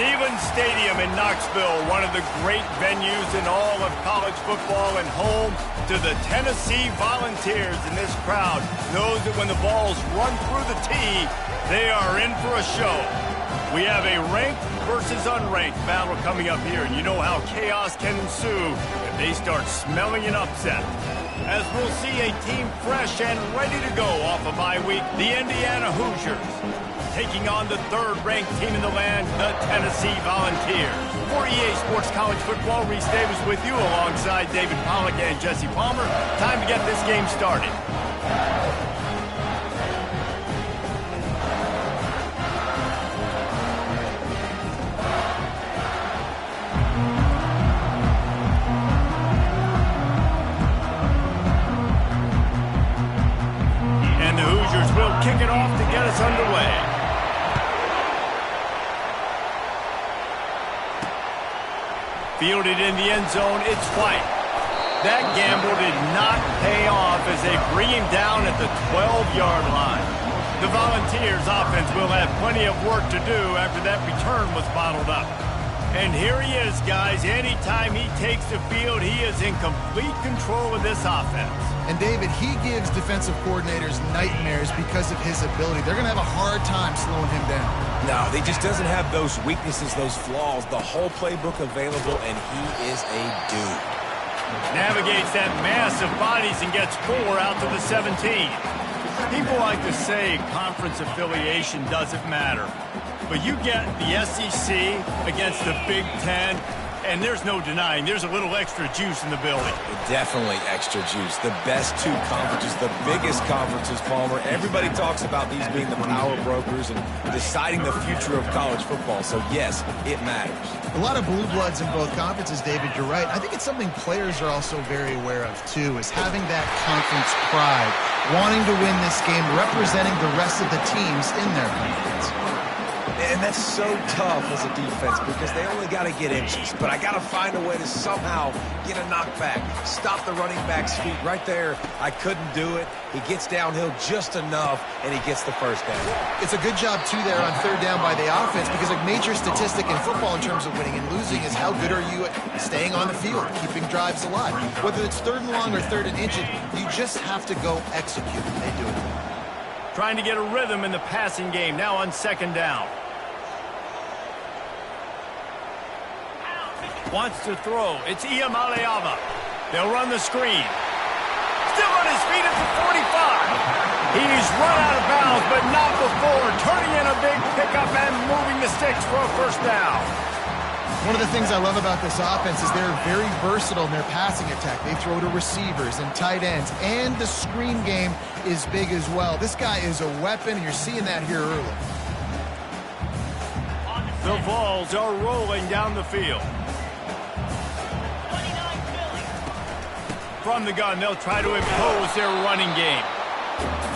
Neyland Stadium in Knoxville, one of the great venues in all of college football and home to the Tennessee Volunteers. And this crowd knows that when the balls run through the tee, they are in for a show. We have a ranked versus unranked battle coming up here, and you know how chaos can ensue if they start smelling an upset. As we'll see a team fresh and ready to go off a bye week, the Indiana Hoosiers, taking on the third-ranked team in the land, the Tennessee Volunteers. For EA Sports College Football, Reese Davis with you alongside David Pollack and Jesse Palmer. Time to get this game started. And the Hoosiers will kick it off to get us underway. Fielded in the end zone, it's White. That gamble did not pay off as they bring him down at the 12-yard line. The Volunteers offense will have plenty of work to do after that return was bottled up. And here he is, guys. Anytime he takes the field, he is in complete control of this offense. And David, he gives defensive coordinators nightmares because of his ability. They're going to have a hard time slowing him down. No, he just doesn't have those weaknesses, those flaws, the whole playbook available, and he is a dude. Navigates that mass of bodies and gets 4 out to the 17. People like to say conference affiliation doesn't matter. But you get the SEC against the Big Ten, and there's no denying there's a little extra juice in the building. Definitely extra juice. The best two conferences, the biggest conferences, Palmer. Everybody talks about these being the power brokers and deciding the future of college football. So, yes, it matters. A lot of blue bloods in both conferences, David, you're right. I think it's something players are also very aware of, too, is having that conference pride, wanting to win this game, representing the rest of the teams in their conference. And that's so tough as a defense because they only got to get inches. But I got to find a way to somehow get a knockback, stop the running back's feet right there. I couldn't do it. He gets downhill just enough, and he gets the first down. It's a good job, too, there on third down by the offense because a major statistic in football in terms of winning and losing is how good are you at staying on the field, keeping drives alive. Whether it's third and long or third and inches, you just have to go execute. They do it. Trying to get a rhythm in the passing game now on second down. Wants to throw. It's Iamaleava. They'll run the screen. Still on his feet at the 45. He's run out of bounds, but not before turning in a big pickup and moving the sticks for a first down. One of the things I love about this offense is they're very versatile in their passing attack. They throw to receivers and tight ends, and the screen game is big as well. This guy is a weapon, and you're seeing that here early. The Vols are rolling down the field. From the gun, they'll try to impose their running game.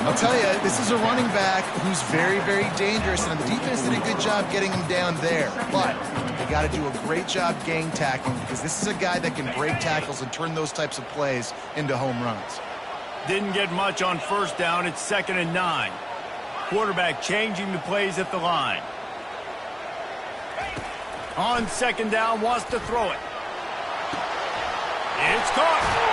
I'll tell you, this is a running back who's very, very dangerous, and the defense did a good job getting him down there. But they got to do a great job gang tackling because this is a guy that can break tackles and turn those types of plays into home runs. Didn't get much on first down. It's 2nd and 9. Quarterback changing the plays at the line. On second down, wants to throw it. It's caught.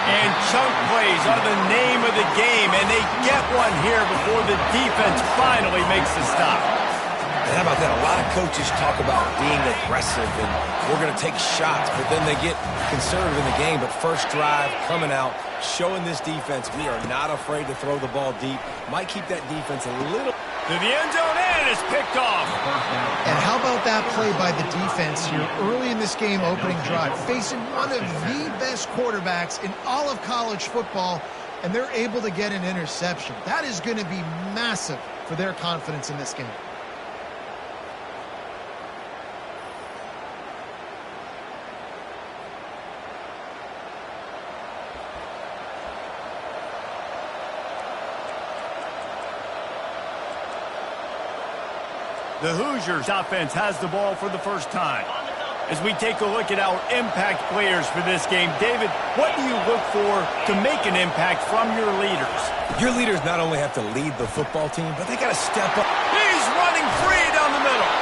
And chunk plays are the name of the game, and they get one here before the defense finally makes the stop. And how about that? A lot of coaches talk about being aggressive and we're going to take shots, but then they get conservative in the game. But first drive, coming out, showing this defense we are not afraid to throw the ball deep. Might keep that defense a little... To the end zone, and it's picked off. And how about that play by the defense here early in this game opening drive, facing one of the best quarterbacks in all of college football, and they're able to get an interception. That is going to be massive for their confidence in this game. The Hoosiers offense has the ball for the first time. As we take a look at our impact players for this game, David, what do you look for to make an impact from your leaders? Your leaders not only have to lead the football team, but they got to step up. He's running free down the middle.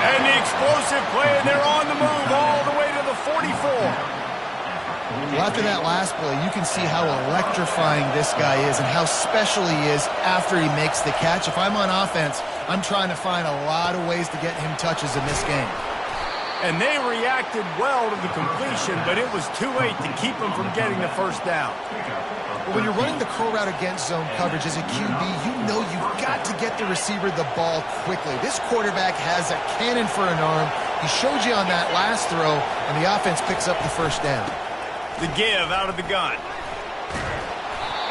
And the explosive play, and they're on the move all the way to the 44. Well, after that last play, you can see how electrifying this guy is and how special he is after he makes the catch. If I'm on offense, I'm trying to find a lot of ways to get him touches in this game. And they reacted well to the completion, but it was too late to keep them from getting the first down. But when you're running the curl route against zone coverage as a QB, you know you've got to get the receiver the ball quickly. This quarterback has a cannon for an arm. He showed you on that last throw, and the offense picks up the first down. The give out of the gun.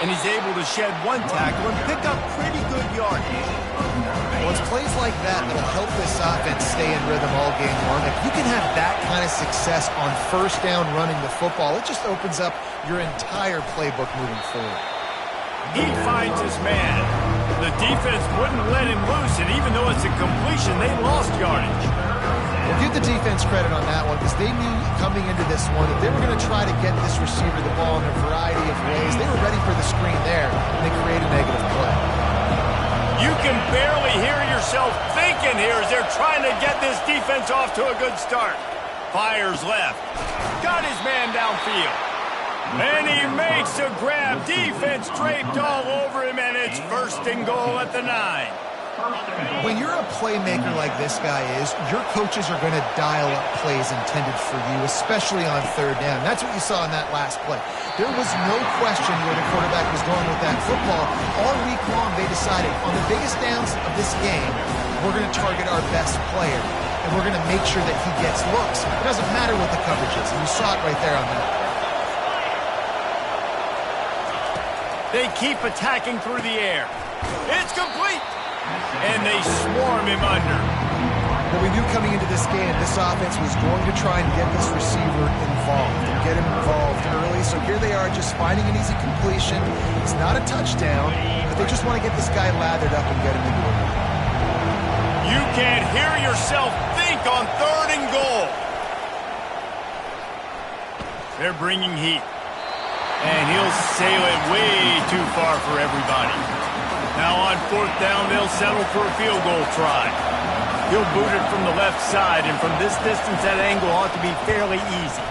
And he's able to shed one tackle and pick up pretty good yardage. Well, it's plays like that that'll help this offense stay in rhythm all game long. If you can have that kind of success on first down running the football, it just opens up your entire playbook moving forward. He finds his man. The defense wouldn't let him loose, and even though it's a completion, they lost yardage. Well, give the defense credit on that one because they knew coming into this one that they were going to try to get this receiver the ball in a variety of ways. They were ready for the screen there, and they create a negative play. You can barely hear yourself thinking here as they're trying to get this defense off to a good start. Fires left. Got his man downfield. And he makes a grab. Defense draped all over him, and it's 1st and goal at the 9. When you're a playmaker like this guy is, your coaches are going to dial up plays intended for you, especially on 3rd down. That's what you saw in that last play. There was no question where the quarterback was going with that football. All week long, they decided on the biggest downs of this game, we're going to target our best player, and we're going to make sure that he gets looks. It doesn't matter what the coverage is, and you saw it right there on that. They keep attacking through the air. It's complete. And they swarm him under. Well, we knew coming into this game, this offense was going to try and get this receiver involved and get him involved early. So here they are just finding an easy completion. It's not a touchdown, but they just want to get this guy lathered up and get him into it. You can't hear yourself think on 3rd and goal. They're bringing heat. And he'll sail it way too far for everybody. Now on 4th down, they'll settle for a field goal try. He'll boot it from the left side, and from this distance, that angle ought to be fairly easy.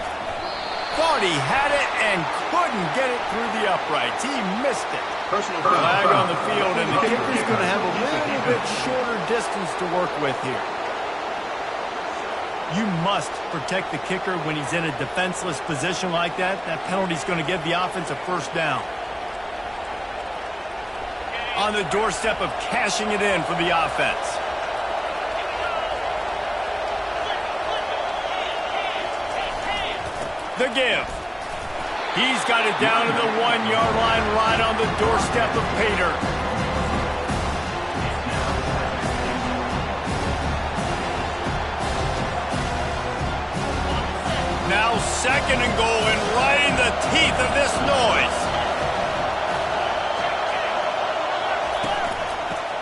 Thought he had it and couldn't get it through the uprights. He missed it. Flag on the field, and the kicker's going to have a little bit shorter distance to work with here. You must protect the kicker when he's in a defenseless position like that. That penalty's going to give the offense a 1st down. On the doorstep of cashing it in for the offense. The give. He's got it down to the 1-yard line right on the doorstep of Pater. Now 2nd and goal, and right in the teeth of this noise.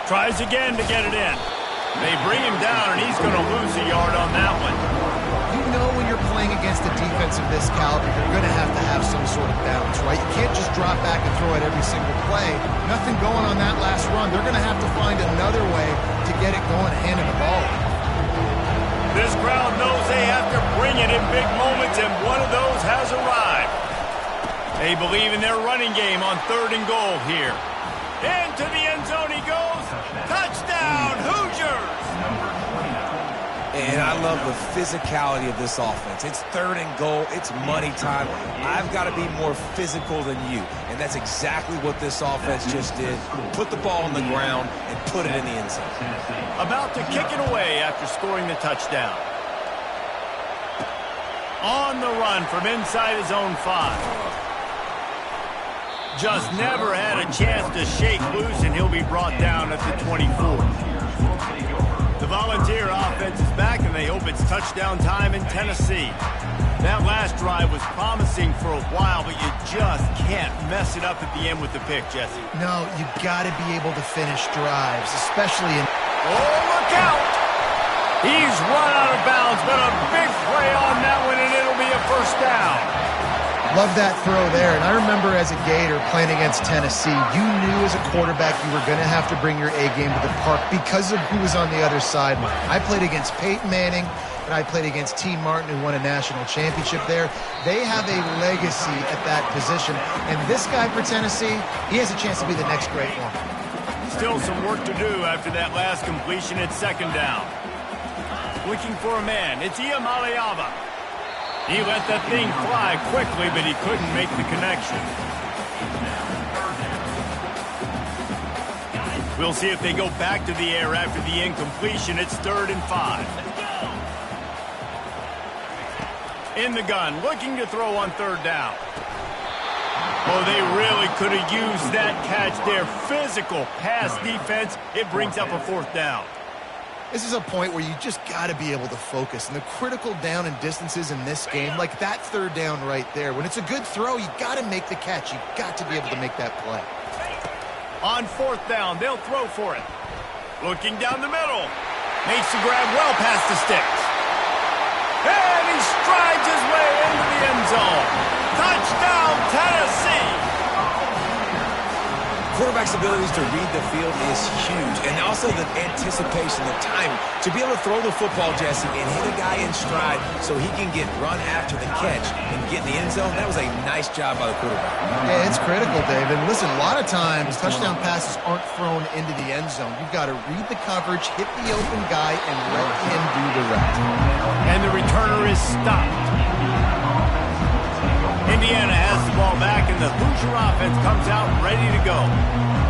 Tries again to get it in. They bring him down, and he's going to lose a yard on that one. You know when you're playing against a defense of this caliber, you're going to have some sort of balance, right? You can't just drop back and throw it every single play. Nothing going on that last run. They're going to have to find another way to get it going, handing the ball. This crowd knows they have to bring it in big moments, and one of those has arrived. They believe in their running game on 3rd and goal here. Into the end zone he goes. Touchdown, Hoosiers! And I love the physicality of this offense. It's 3rd and goal. It's money time. I've got to be more physical than you. And that's exactly what this offense just did. Put the ball on the ground and put it in the end zone. About to kick it away after scoring the touchdown. On the run from inside his own 5. Just never had a chance to shake loose, and he'll be brought down at the 24. The Volunteer offense is back, and they hope it's touchdown time in Tennessee. That last drive was promising for a while, but you just can't mess it up at the end with the pick, Jesse. No, you got to be able to finish drives, especially in... Oh, look out! He's run out of bounds, but a big play on that one, and it'll be a 1st down. Love that throw there. And I remember as a Gator playing against Tennessee, you knew as a quarterback you were going to have to bring your A game to the park because of who was on the other sideline. I played against Peyton Manning, and I played against T. Martin, who won a national championship there. They have a legacy at that position. And this guy for Tennessee, he has a chance to be the next great one. Still some work to do after that last completion at second down. Looking for a man. It's Iamaleava. He let that thing fly quickly, but he couldn't make the connection. We'll see if they go back to the air after the incompletion. It's 3rd and 5. In the gun, looking to throw on 3rd down. Oh, they really could have used that catch there. Physical pass defense. It brings up a 4th down. This is a point where you just got to be able to focus. And the critical down and distances in this game, like that 3rd down right there, when it's a good throw, you got to make the catch. You got to be able to make that play. On 4th down, they'll throw for it. Looking down the middle. Makes the grab well past the sticks. And he strides his way into the end zone. Touchdown, Tennessee! Quarterback's abilities to read the field is huge, and also the anticipation, the time to be able to throw the football, Jesse, and hit a guy in stride so he can get run after the catch and get in the end zone. That was a nice job by the quarterback. Yeah, it's critical, Dave. And listen, a lot of times touchdown passes aren't thrown into the end zone. You've got to read the coverage, hit the open guy, and let him do the rest. And the returner is stopped. Indiana has the ball back, and the Hoosier offense comes out ready to go.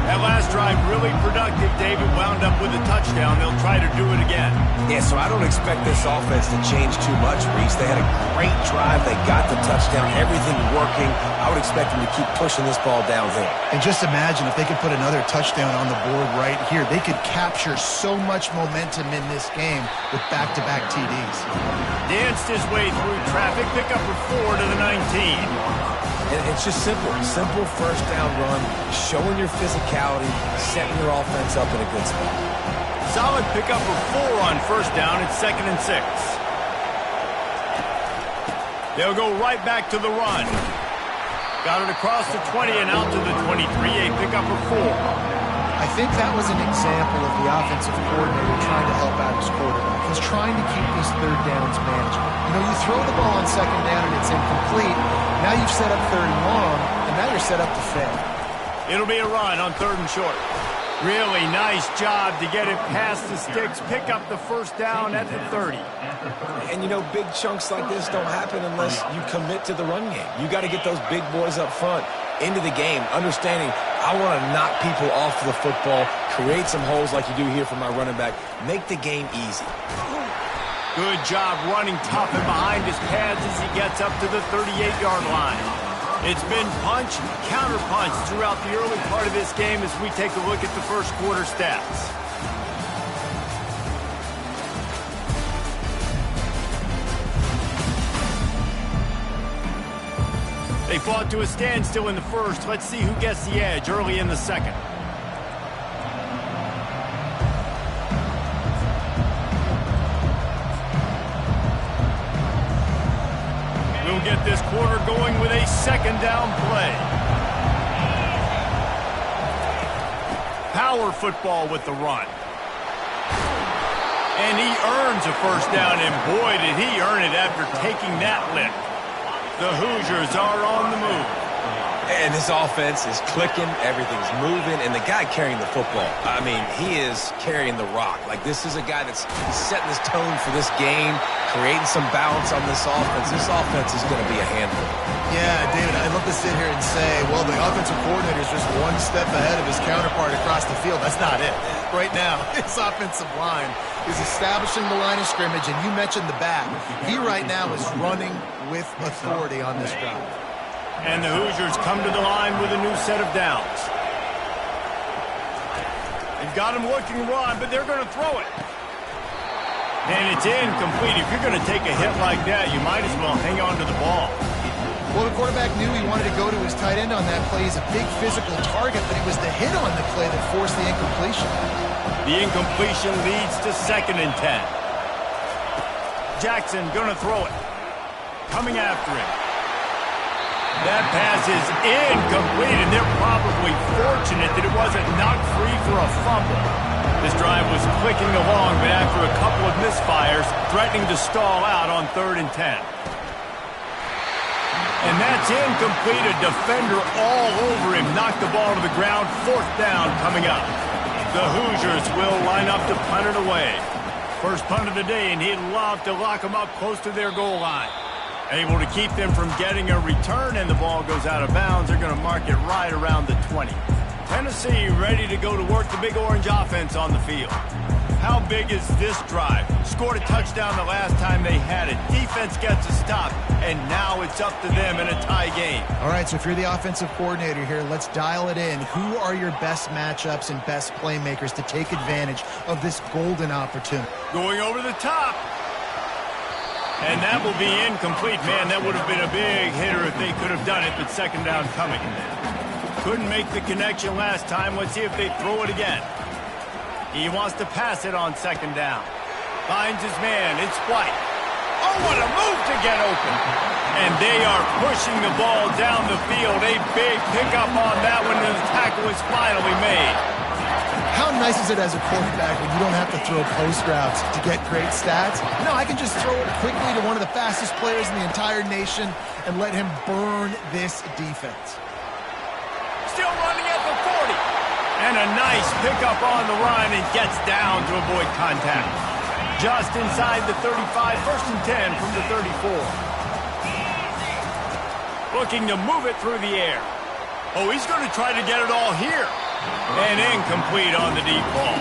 That last drive really productive. David wound up with a touchdown. They'll try to do it again. Yeah, so I don't expect this offense to change too much, Reese. They had a great drive. They got the touchdown. Everything working. I would expect them to keep pushing this ball downhill. And just imagine if they could put another touchdown on the board right here. They could capture so much momentum in this game with back-to-back TDs. Danced his way through traffic. Pick up a 4 to the 19. And it's just simple. Simple 1st down run, showing your physicality, setting your offense up in a good spot. Solid pickup of 4 on 1st down. It's 2nd and 6. They'll go right back to the run. Got it across the 20 and out to the 23. A pickup of 4. I think that was an example of the offensive coordinator trying to help out his quarterback. He's trying to keep these 3rd downs manageable. You know, you throw the ball on 2nd down and it's incomplete. Now you've set up 3rd and long, and now you're set up to fail. It'll be a run on 3rd and short. Really nice job to get it past the sticks, pick up the 1st down at the 30. And, you know, big chunks like this don't happen unless you commit to the run game. You got to get those big boys up front into the game, understanding I want to knock people off the football, create some holes like you do here for my running back, make the game easy. Good job running tough and behind his pads as he gets up to the 38-yard line. It's been punch, counter-punch throughout the early part of this game as we take a look at the 1st quarter stats. They fought to a standstill in the 1st. Let's see who gets the edge early in the 2nd. We'll get this quarter going with a 2nd down play. Power football with the run. And he earns a 1st down, and boy, did he earn it after taking that lick. The Hoosiers are on the move. And this offense is clicking, everything's moving, and the guy carrying the football, I mean, he is carrying the rock. Like, this is a guy that's setting this tone for this game, creating some balance on this offense. This offense is going to be a handful. Yeah, David, I'd love to sit here and say, well, the offensive coordinator is just one step ahead of his counterpart across the field. That's not it. Right now, his offensive line is establishing the line of scrimmage, and you mentioned the back. He right now is running with authority on this drive. And the Hoosiers come to the line with a new set of downs. They've got him looking run, but they're going to throw it. And it's incomplete. If you're going to take a hit like that, you might as well hang on to the ball. Well, the quarterback knew he wanted to go to his tight end on that play. He's a big physical target, but it was the hit on the play that forced the incompletion. The incompletion leads to 2nd and 10. Jackson going to throw it. Coming after him. That pass is incomplete, and they're probably fortunate that it wasn't knocked free for a fumble. This drive was clicking along, but after a couple of misfires, threatening to stall out on 3rd and 10. And that's incomplete. A defender all over him. Knocked the ball to the ground. 4th down coming up. The Hoosiers will line up to punt it away. First punt of the day, and he'd love to lock them up close to their goal line. Able to keep them from getting a return, and the ball goes out of bounds. They're going to mark it right around the 20. Tennessee ready to go to work the Big Orange offense on the field. How big is this drive? Scored a touchdown the last time they had it. Defense gets a stop, and now it's up to them in a tie game. All right, so if you're the offensive coordinator here, let's dial it in. Who are your best matchups and best playmakers to take advantage of this golden opportunity? Going over the top. And that will be incomplete. Man, that would have been a big hitter if they could have done it, but 2nd down coming. Couldn't make the connection last time. Let's see if they throw it again. He wants to pass it on 2nd down. Finds his man. It's White. Oh, what a move to get open. And they are pushing the ball down the field. A big pickup on that one, and the tackle is finally made. How nice is it as a quarterback when you don't have to throw post routes to get great stats? No, I can just throw it quickly to one of the fastest players in the entire nation and let him burn this defense. Still running at the 40. And a nice pickup on the run, and gets down to avoid contact. Just inside the 35, 1st and 10 from the 34. Looking to move it through the air. Oh, he's going to try to get it all here. And incomplete on the deep ball.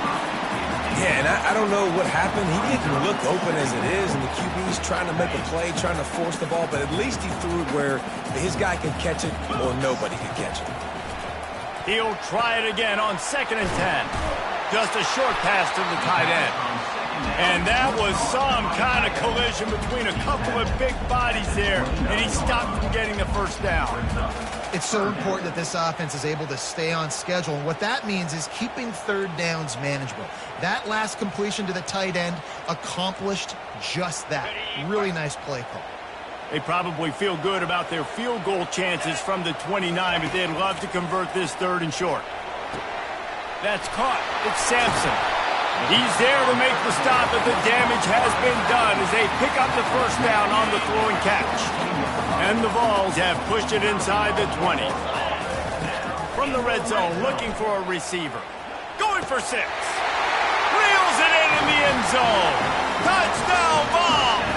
Yeah, and I don't know what happened. He didn't look open as it is, and the QB's trying to make a play, trying to force the ball, but at least he threw it where his guy could catch it or nobody could catch it. He'll try it again on 2nd and 10. Just a short pass to the tight end. And that was some kind of collision between a couple of big bodies there, and he stopped from getting the 1st down. It's so important that this offense is able to stay on schedule, and what that means is keeping 3rd downs manageable. That last completion to the tight end accomplished just that. Really nice play call. They probably feel good about their field goal chances from the 29, but they'd love to convert this 3rd and short. That's caught. It's Sampson. He's there to make the stop, but the damage has been done as they pick up the 1st down on the throw and catch. And the Vols have pushed it inside the 20. From the red zone, looking for a receiver. Going for 6. Reels it in the end zone. Touchdown, Vols!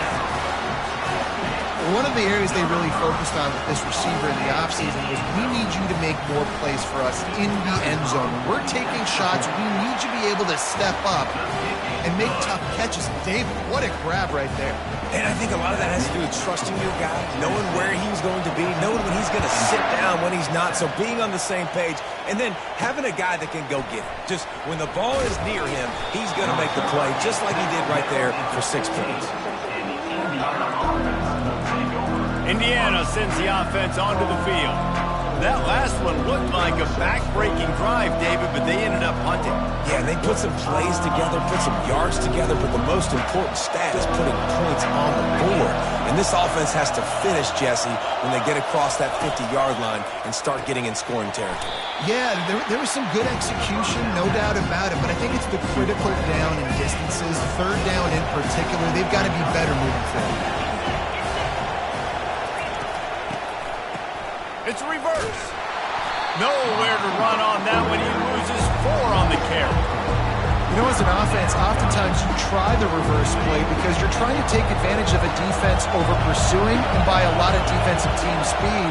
One of the areas they really focused on with this receiver in the offseason was we need you to make more plays for us in the end zone. When we're taking shots, we need you to be able to step up and make tough catches. David, what a grab right there. And I think a lot of that has to do with trusting your guy, knowing where he's going to be, knowing when he's going to sit down, when he's not, so being on the same page, and then having a guy that can go get it. Just when the ball is near him, he's going to make the play, just like he did right there for 6 points. Indiana sends the offense onto the field. That last one looked like a back-breaking drive, David, but they ended up punting. Yeah, they put some plays together, put some yards together, but the most important stat is putting points on the board. And this offense has to finish, Jesse, when they get across that 50-yard line and start getting in scoring territory. Yeah, there was some good execution, no doubt about it, but I think it's the critical down and distances, 3rd down in particular. They've got to be better moving forward. It's a reverse. Nowhere to run on that one. He loses 4 on the carry. You know, as an offense, oftentimes you try the reverse play because you're trying to take advantage of a defense over pursuing and by a lot of defensive team speed.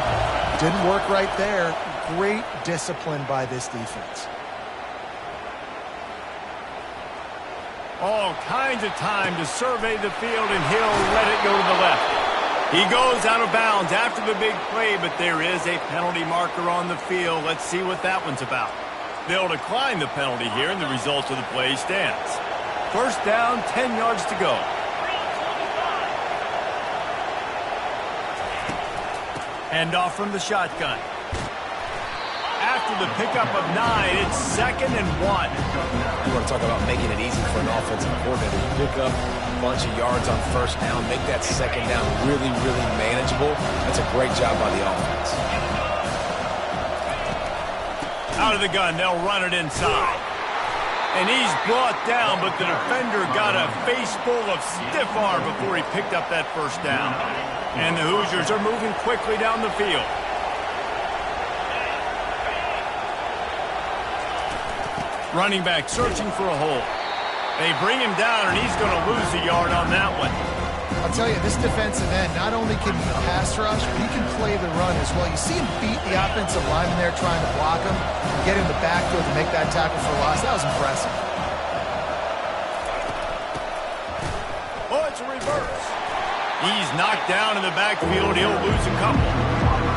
Didn't work right there. Great discipline by this defense. All kinds of time to survey the field, and he'll let it go to the left. He goes out of bounds after the big play, but there is a penalty marker on the field. Let's see what that one's about. They'll decline the penalty here, and the result of the play stands. 1st down, 10 yards to go. Hand off from the shotgun. After the pickup of 9. It's 2nd and 1. You want to talk about making it easy for an offensive coordinator to pick up a bunch of yards on first down, make that second down really, really manageable. That's a great job by the offense. Out of the gun, they'll run it inside. And he's brought down, but the defender got a face full of stiff arm before he picked up that first down. And the Hoosiers are moving quickly down the field. Running back searching for a hole. They bring him down, and he's going to lose a yard on that one. I'll tell you, this defensive end, not only can he pass rush, but he can play the run as well. You see him beat the offensive lineman there trying to block him, and get in the backfield to make that tackle for loss. That was impressive. Oh, it's a reverse. He's knocked down in the backfield. He'll lose a couple.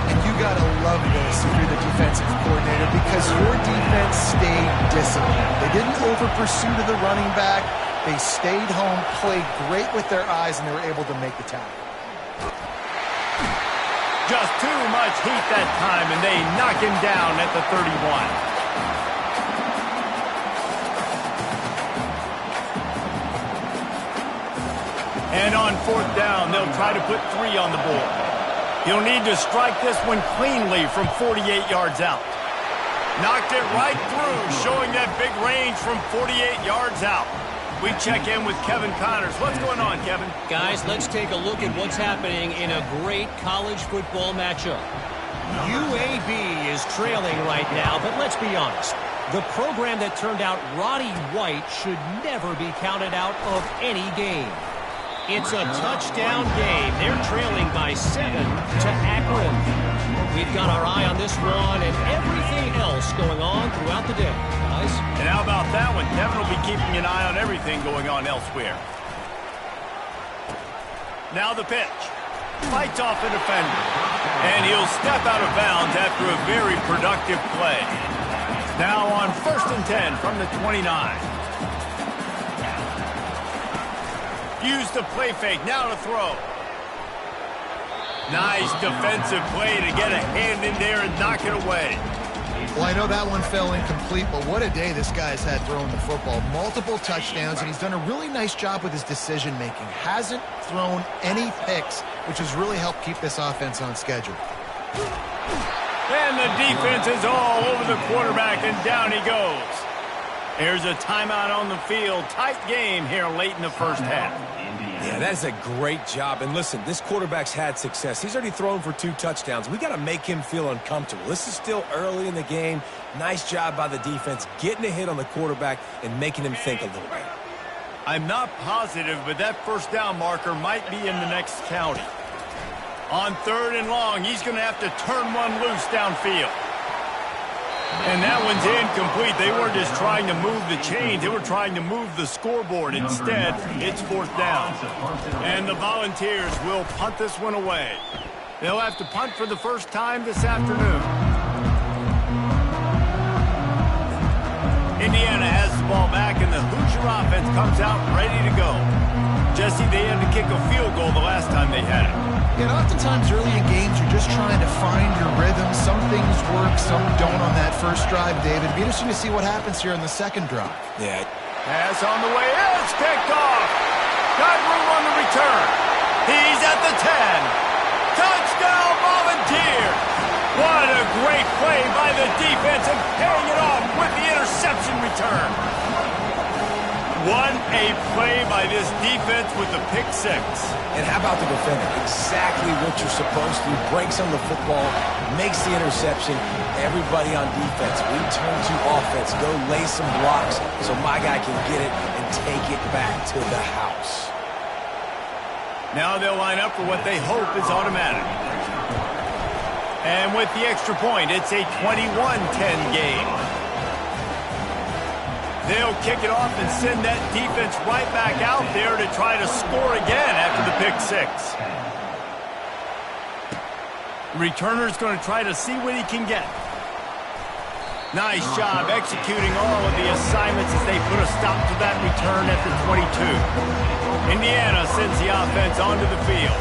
And you got to love this if you're the defensive coordinator, because your defense stayed disciplined. They didn't over-pursue to the running back. They stayed home, played great with their eyes, and they were able to make the tackle. Just too much heat that time, and they knock him down at the 31. And on 4th down, they'll try to put 3 on the board. He'll need to strike this one cleanly from 48 yards out. Knocked it right through, showing that big range from 48 yards out. We check in with Kevin Connors. What's going on, Kevin? Guys, let's take a look at what's happening in a great college football matchup. UAB is trailing right now, but let's be honest. The program that turned out Roddy White should never be counted out of any game. It's a touchdown game. They're trailing by 7 to Akron. We've got our eye on this one and everything else going on throughout the day, guys. And how about that one? Kevin will be keeping an eye on everything going on elsewhere. Now the pitch. Fights off the defender. And he'll step out of bounds after a very productive play. Now on 1st and 10 from the 29. Use the play fake, now to throw. Nice defensive play to get a hand in there and knock it away. Well, I know that one fell incomplete, but what a day this guy's had throwing the football. Multiple touchdowns, and he's done a really nice job with his decision-making. Hasn't thrown any picks, which has really helped keep this offense on schedule. And the defense is all over the quarterback, and down he goes. There's a timeout on the field. Tight game here late in the first half. Yeah, that's a great job. And listen, this quarterback's had success. He's already thrown for 2 touchdowns. We got to make him feel uncomfortable. This is still early in the game. Nice job by the defense, getting a hit on the quarterback and making him think a little bit. I'm not positive, but that first down marker might be in the next county. On 3rd and long, he's going to have to turn one loose downfield. And that one's incomplete. They weren't just trying to move the chains. They were trying to move the scoreboard. Instead, it's 4th down. And the Volunteers will punt this one away. They'll have to punt for the first time this afternoon. Indiana has the ball back, and the Hoosier offense comes out ready to go. Jesse, they had to kick a field goal the last time they had it. And oftentimes early in games, you're just trying to find your rhythm. Some things work, some don't on that first drive, David. It'd be interesting to see what happens here on the second drive. Yeah. Pass on the way. It's picked off. Got room on the return. He's at the 10. Touchdown, Volunteers. What a great play by the defense and paying it off with the interception return. What a play by this defense with the pick 6. And how about the defender? Exactly what you're supposed to do. Breaks on the football, makes the interception. Everybody on defense, we turn to offense. Go lay some blocks so my guy can get it and take it back to the house. Now they'll line up for what they hope is automatic. And with the extra point, it's a 21-10 game. They'll kick it off and send that defense right back out there to try to score again after the pick 6. Returner's going to try to see what he can get. Nice job executing all of the assignments as they put a stop to that return at the 22. Indiana sends the offense onto the field.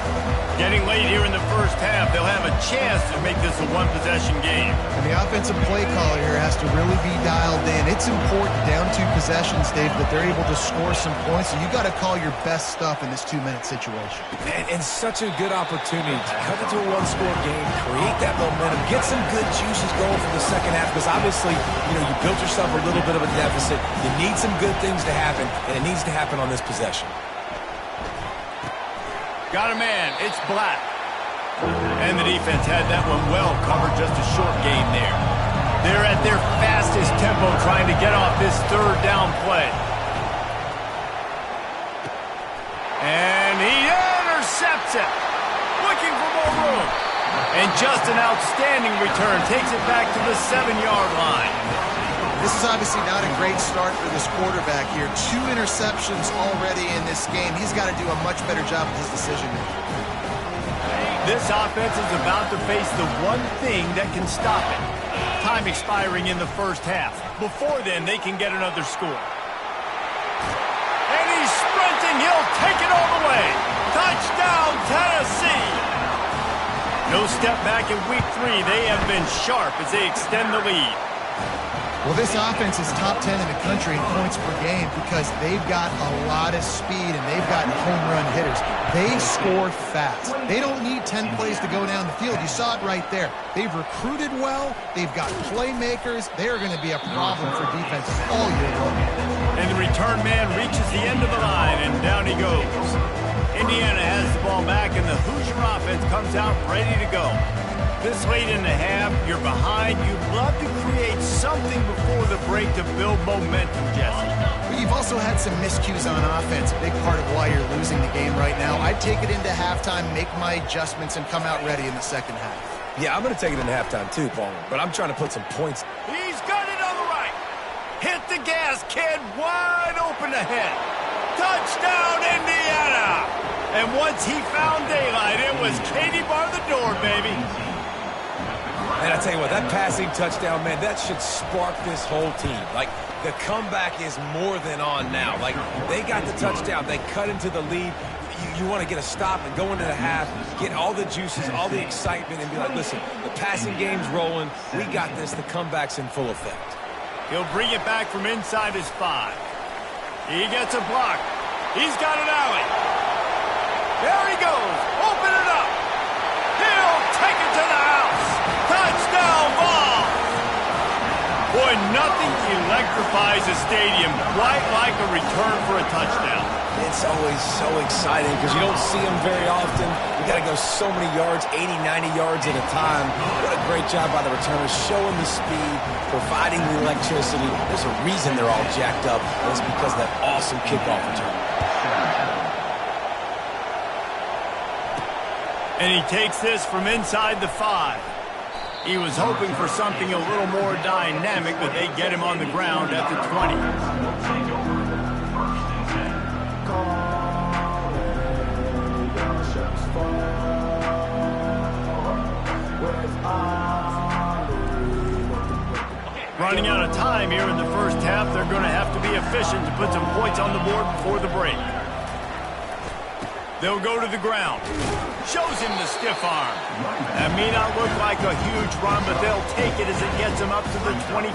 Getting late here in the first half, they'll have a chance to make this a one-possession game. And the offensive play caller here has to really be dialed in. It's important down 2 possessions, Dave, that they're able to score some points. So you got to call your best stuff in this 2-minute situation. And such a good opportunity to cut into a one-score game, create that momentum, get some good juices going for the second half, because obviously, you built yourself a little bit of a deficit. You need some good things to happen, and it needs to happen on this possession. Got a man. It's Black. And the defense had that one well covered. Just a short gain there. They're at their fastest tempo trying to get off this third down play. And he intercepts it. Looking for more room. And just an outstanding return. Takes it back to the 7-yard line. This is obviously not a great start for this quarterback here. 2 interceptions already in this game. He's got to do a much better job with his decision-making. This offense is about to face the one thing that can stop it. Time expiring in the first half. Before then, they can get another score. And he's sprinting. He'll take it all the way. Touchdown, Tennessee. No step back in week 3. They have been sharp as they extend the lead. Well, this offense is top 10 in the country in points per game because they've got a lot of speed and they've got home run hitters. They score fast. They don't need 10 plays to go down the field. You saw it right there. They've recruited well. They've got playmakers. They're going to be a problem for defenses all year long. And the return man reaches the end of the line, and down he goes. Indiana has the ball back, and the Hoosier offense comes out ready to go. This late in the half, you're behind. You'd love to create something before the break to build momentum, Jesse. But you've also had some miscues on offense, a big part of why you're losing the game right now. I'd take it into halftime, make my adjustments, and come out ready in the second half. Yeah, I'm going to take it into halftime too, Paul, but I'm trying to put some points. He's got it on the right. Hit the gas, kid. Wide open ahead. Touchdown, Indiana. And once he found daylight, it was Katie bar the door, baby. And I tell you what, that passing touchdown, man, that should spark this whole team. Like, the comeback is more than on now. Like, they got the touchdown. They cut into the lead. You want to get a stop and go into the half, get all the juices, all the excitement, and be like, listen, the passing game's rolling. We got this. The comeback's in full effect. He'll bring it back from inside his 5. He gets a block. He's got an alley. There he goes. Open it up. He'll take it to the house. Touchdown ball. Boy, nothing electrifies a stadium quite like a return for a touchdown. It's always so exciting because you don't see them very often. You got to go so many yards, 80, 90 yards at a time. What a great job by the returners, showing the speed, providing the electricity. There's a reason they're all jacked up, and it's because of that awesome kickoff return. And he takes this from inside the 5. He was hoping for something a little more dynamic, but they get him on the ground at the 20. Running out of time here in the first half, they're going to have to be efficient to put some points on the board before the break. They'll go to the ground. Shows him the stiff arm. That may not look like a huge run, but they'll take it as it gets him up to the 24.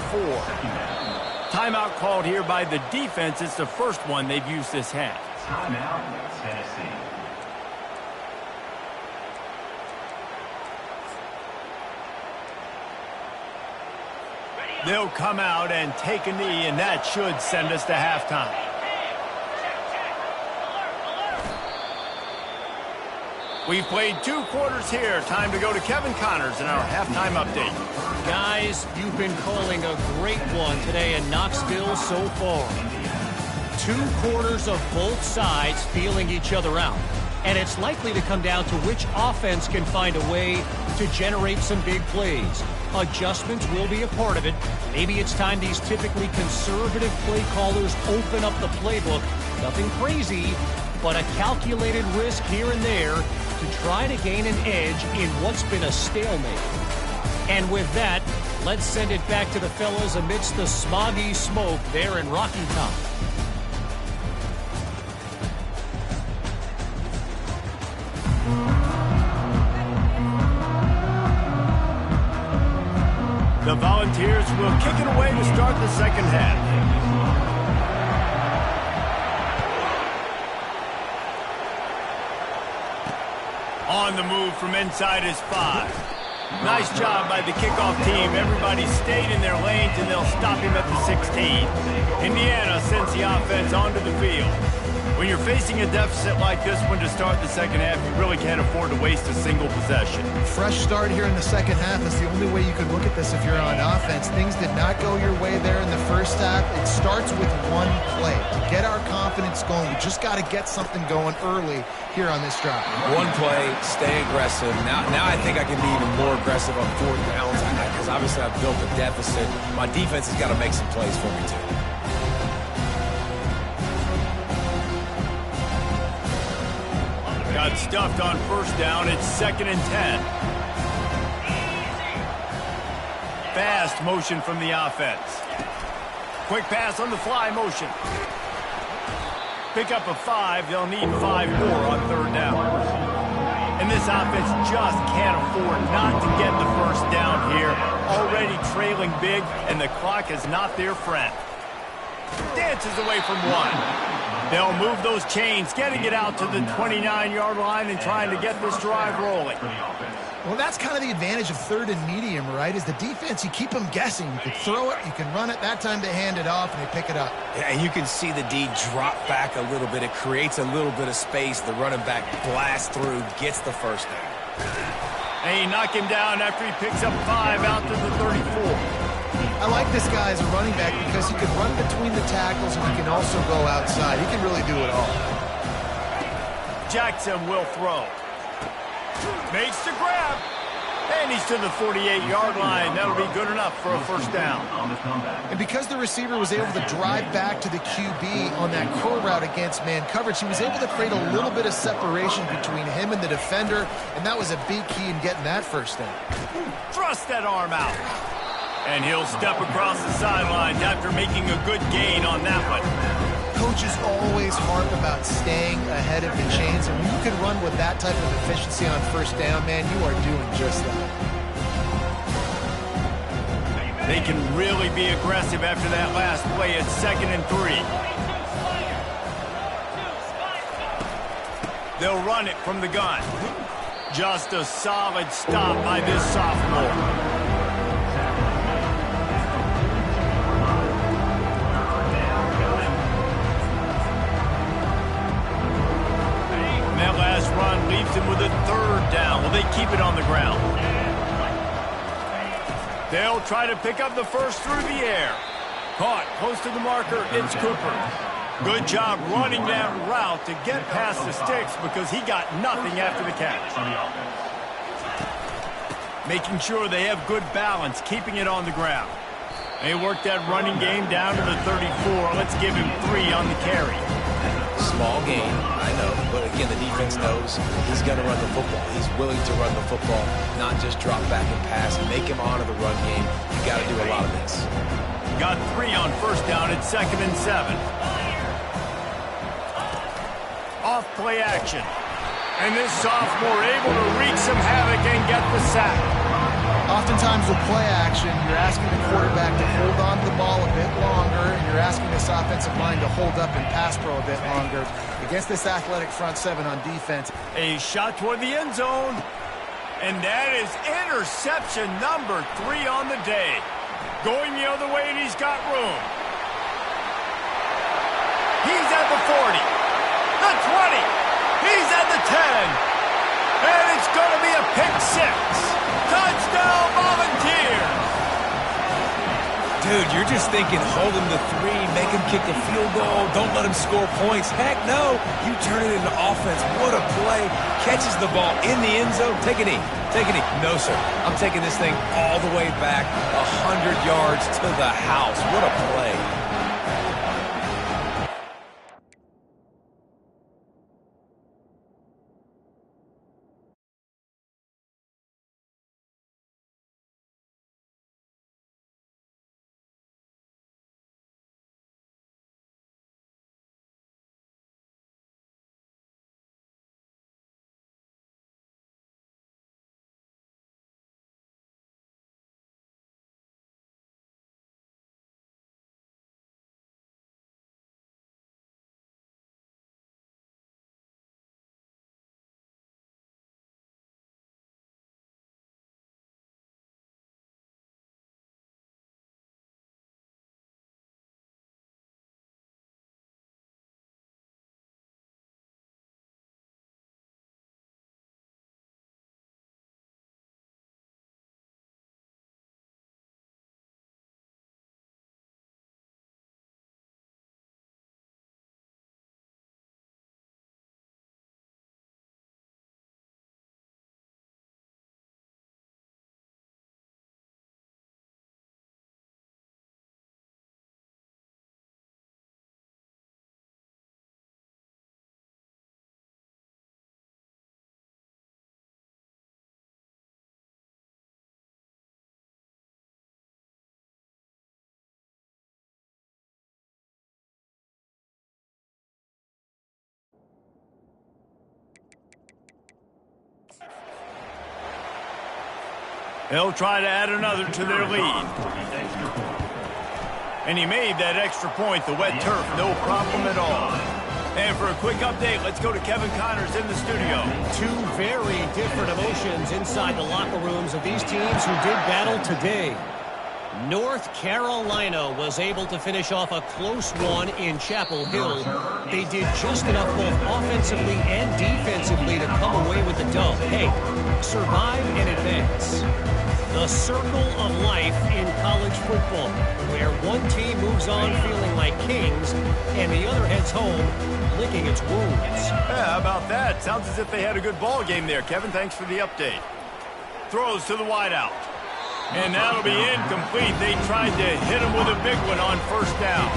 Timeout called here by the defense. It's the first one they've used this half. Timeout, Tennessee. They'll come out and take a knee, and that should send us to halftime. We've played 2 quarters here. Time to go to Kevin Connors in our halftime update. Guys, you've been calling a great one today in Knoxville so far. 2 quarters of both sides feeling each other out. And it's likely to come down to which offense can find a way to generate some big plays. Adjustments will be a part of it. Maybe it's time these typically conservative play callers open up the playbook. Nothing crazy, but a calculated risk here and there to try to gain an edge in what's been a stalemate. And with that, let's send it back to the fellas amidst the smoggy smoke there in Rocky Top. Volunteers will kick it away to start the second half. On the move from inside his 5. Nice job by the kickoff team. Everybody stayed in their lanes, and they'll stop him at the 16. Indiana sends the offense onto the field. When you're facing a deficit like this one to start the second half, you really can't afford to waste a single possession. Fresh start here in the second half is the only way you can look at this if you're on offense. Things did not go your way there in the first half. It starts with one play. To get our confidence going, we just got to get something going early here on this drive. One play, stay aggressive. Now I think I can be even more aggressive on 4th downs because obviously I've built a deficit. My defense has got to make some plays for me too. Got stuffed on 1st down. It's 2nd and 10. Fast motion from the offense. Quick pass on the fly motion. Pick up a 5. They'll need 5 more on 3rd down. And this offense just can't afford not to get the 1st down here. Already trailing big, and the clock is not their friend. Dances away from 1. They'll move those chains, getting it out to the 29-yard line and trying to get this drive rolling. Well, that's kind of the advantage of 3rd and medium, right? Is the defense, you keep them guessing. You can throw it, you can run it. That time they hand it off, and they pick it up. Yeah, and you can see the D drop back a little bit. It creates a little bit of space. The running back blasts through, gets the 1st down. And he knocked him down after he picks up 5 out to the 34. I like this guy as a running back because he can run between the tackles and he can also go outside. He can really do it all. Jackson will throw. Makes the grab. And he's to the 48-yard line. That'll be good enough for a 1st down. And because the receiver was able to drive back to the QB on that curl route against man coverage, he was able to create a little bit of separation between him and the defender, and that was a big key in getting that 1st down. Thrust that arm out. And he'll step across the sidelines after making a good gain on that one. Coaches always harp about staying ahead of the chains, and when you can run with that type of efficiency on 1st down, man, you are doing just that. They can really be aggressive after that last play at 2nd and 3. They'll run it from the gun. Just a solid stop by this sophomore. Run leaves him with a 3rd down. Will they keep it on the ground? They'll try to pick up the 1st through the air. Caught close to the marker. It's Cooper. Good job running that route to get past the sticks because he got nothing after the catch. Making sure they have good balance, keeping it on the ground. They worked that running game down to the 34. Let's give him 3 on the carry. Small gain, I know, but again, the defense knows he's going to run the football. He's willing to run the football, not just drop back and pass. Make him honor the run game. You got to do a lot of this. Got 3 on 1st down at 2nd and 7. Off play action. And this sophomore able to wreak some havoc and get the sack. Oftentimes with play action, you're asking the quarterback to hold on to the ball a bit longer, and you're asking this offensive line to hold up and pass pro a bit longer. Against this athletic front 7 on defense. A shot toward the end zone. And that is interception number 3 on the day. Going the other way, and he's got room. He's at the 40. The 20. He's at the 10. And it's going to be a pick 6. Touchdown, Volunteers! Dude, you're just thinking, hold him to 3, make him kick a field goal, don't let him score points. Heck no, you turn it into offense. What a play. Catches the ball in the end zone. Take a knee. Take a knee. No, sir. I'm taking this thing all the way back 100 yards to the house. What a play. They'll try to add another to their lead. And he made that extra point, the wet turf, no problem at all. And for a quick update, let's go to Kevin Connors in the studio. Two very different emotions inside the locker rooms of these teams who did battle today. North Carolina was able to finish off a close one in Chapel Hill. They did just enough both offensively and defensively to come away with the dub. Hey, survive and advance. The circle of life in college football, where one team moves on feeling like kings and the other heads home licking its wounds. Yeah, how about that? Sounds as if they had a good ball game there. Kevin, thanks for the update. Throws to the wideout. And that'll be incomplete. They tried to hit him with a big one on first down.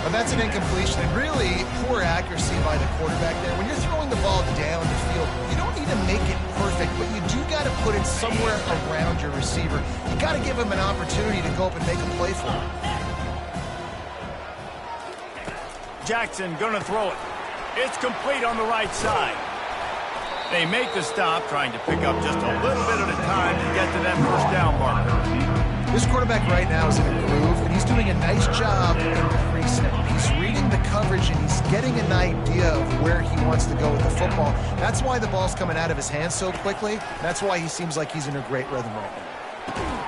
But that's an incompletion, and really poor accuracy by the quarterback there. When you're throwing the ball down the field, you don't need to make it perfect, but you do got to put it somewhere around your receiver. You got to give him an opportunity to go up and make a play for him. Jackson gonna throw it. It's complete on the right side. They make the stop, trying to pick up just a little bit at a time to get to that first down marker. This quarterback right now is in a groove, and he's doing a nice job in the pre-snap. He's reading the coverage, and he's getting an idea of where he wants to go with the football. That's why the ball's coming out of his hands so quickly. That's why he seems like he's in a great rhythm right now.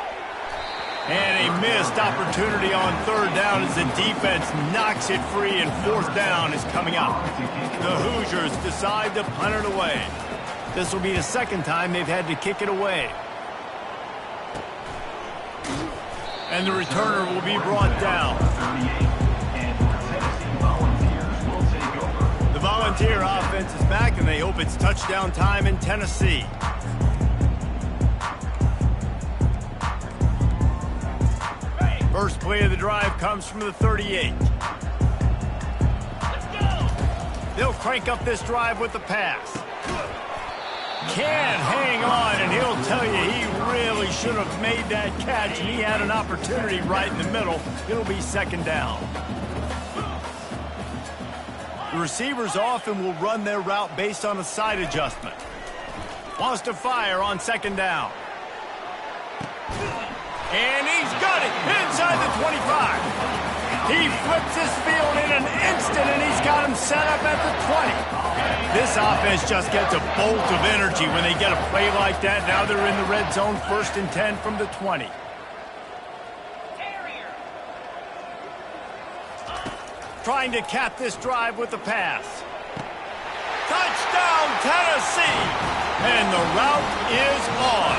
And a missed opportunity on third down as the defense knocks it free, and fourth down is coming up. The Hoosiers decide to punt it away. This will be the second time they've had to kick it away. And the returner will be brought down. The Volunteer offense is back, and they hope it's touchdown time in Tennessee. First play of the drive comes from the 38. They'll crank up this drive with the pass. Can hang on, and he'll tell you he really should have made that catch, and he had an opportunity right in the middle. It'll be second down. The receivers often will run their route based on a side adjustment. Wants to fire on second down. And he's got it inside the 25. He flips his field in an instant, and he's got him set up at the 20. This offense just gets a bolt of energy when they get a play like that. Now they're in the red zone, 1st and 10 from the 20. Trying to cap this drive with the pass. Touchdown, Tennessee! And the route is on.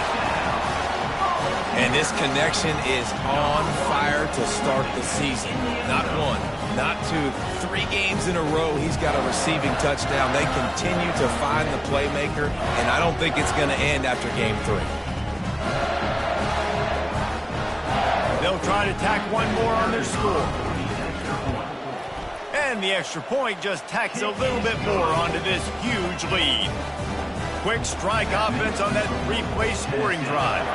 And this connection is on fire to start the season. Not one, not two, 3 games in a row he's got a receiving touchdown. They continue to find the playmaker, and I don't think it's going to end after game 3. They'll try to tack one more on their score. And the extra point just tacks a little bit more onto this huge lead. Quick strike offense on that 3-play scoring drive.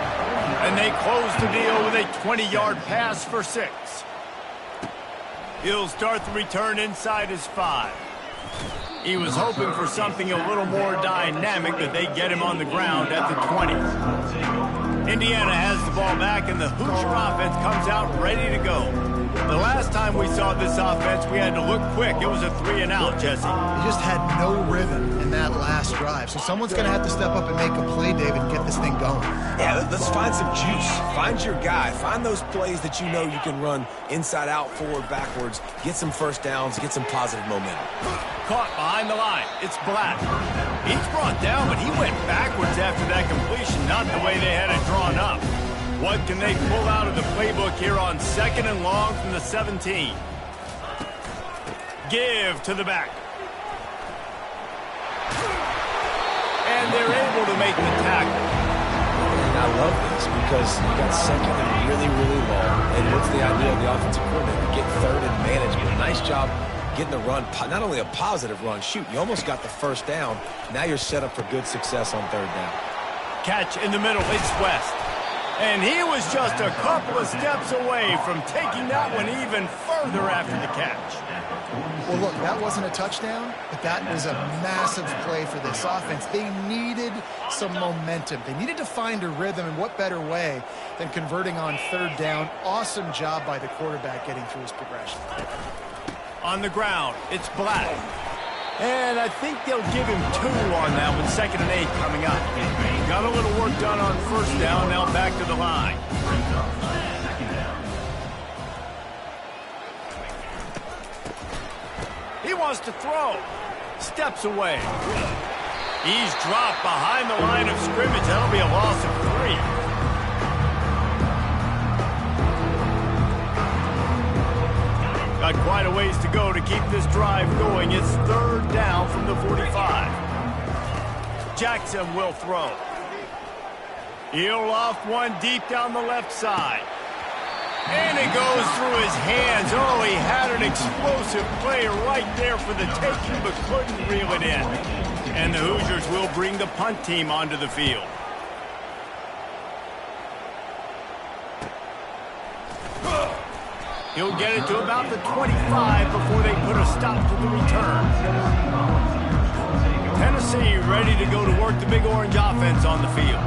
And they close the deal with a 20-yard pass for 6. He'll start the return inside his 5. He was hoping for something a little more dynamic, but they get him on the ground at the 20. Indiana has the ball back, and the Hoosier offense comes out ready to go. The last time we saw this offense, we had to look quick. It was a 3-and-out, Jesse. He just had no rhythm in that last drive. So someone's going to have to step up and make a play, David, and get this thing going. Yeah, let's find some juice. Find your guy. Find those plays that you know you can run inside out, forward, backwards. Get some first downs. Get some positive momentum. Caught behind the line. It's Black. He's brought down, but he went backwards after that completion, not the way they had it drawn up. What can they pull out of the playbook here on 2nd and long from the 17? Give to the back. And they're able to make the tackle. And I love this because you got 2nd and really, really long. And what's the idea of the offensive coordinator? Get 3rd and management. Nice job getting the run. Not only a positive run, shoot, you almost got the first down. Now you're set up for good success on 3rd down. Catch in the middle. It's West. And he was just a couple of steps away from taking that one even further after the catch. Well, look, that wasn't a touchdown, but that was a massive play for this offense. They needed some momentum. They needed to find a rhythm, and what better way than converting on third down. Awesome job by the quarterback getting through his progression. On the ground, it's Black. And I think they'll give him 2 on that one, 2nd and 8 coming up. Got a little work done on first down, now back to the line. He wants to throw. Steps away. He's dropped behind the line of scrimmage. That'll be a loss of 3. Got quite a ways to go to keep this drive going. It's 3rd down from the 45. Jackson will throw. He'll loft one deep down the left side. And it goes through his hands. Oh, he had an explosive play right there for the taking, but couldn't reel it in. And the Hoosiers will bring the punt team onto the field. He'll get it to about the 25 before they put a stop to the return. Tennessee ready to go to work the Big Orange offense on the field.